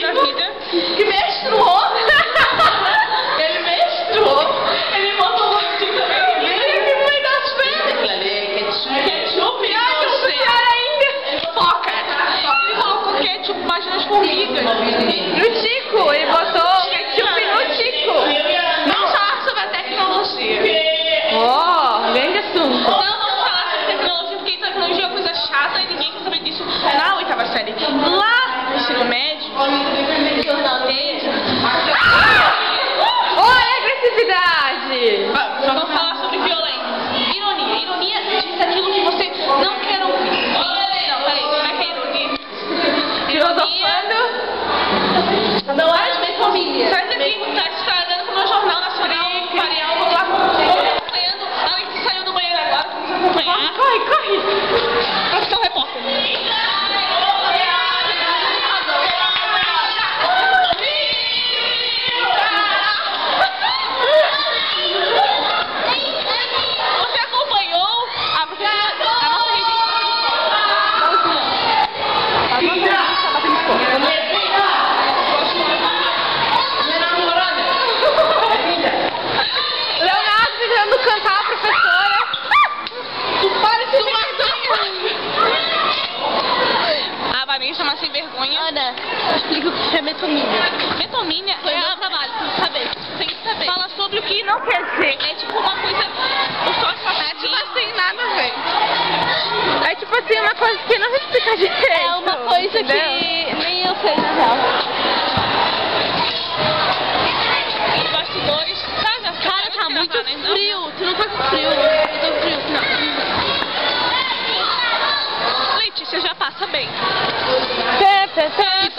na vida. Que menstruou? Ele menstruou. Ele botou um montinho também. Ele que foi das férias. Aquilo ali é ketchup. Ai, eu sou pior ainda. Foca. Ele colocou ketchup, imagina as formigas. No Tico, ele botou ketchup no Tico. Vamos falar sobre a tecnologia. Oh, grande assunto. Não vamos falar sobre tecnologia, porque tecnologia é uma coisa chata e ninguém quer saber disso na oitava série. Lá no ensino médio, Olha a agressividade. vamos falar sobre violência. Ironia. Ironia diz aquilo que você não quer ouvir. Não, peraí, como é que é ironia? Filosofando. Não é de família. Sai daqui, tá escalando com o meu jornal nacional, Marial, vamos lá. Acompanhando. Alex saiu do banheiro agora, vamos acompanhar. Corre. Pra ficar o repórter. Você acompanhou a nossa Leonardo tentando cantar a professora. A Vanessa é uma sem vergonha. Ana, explica o que é metomínia. Metomínia Foi meu trabalho, tem que saber. Tem que saber. fala sobre o que não quer dizer. É tipo uma coisa. O sol É tipo assim, nada a ver. É tipo assim, uma coisa que não se explica direito. É uma coisa entendeu? que nem eu sei, na real. Os bastidores. Já Cara, tá muito gravar, né? Não? frio. Tu não tá com frio? Eu tô frio. Não. Letícia já passa bem. E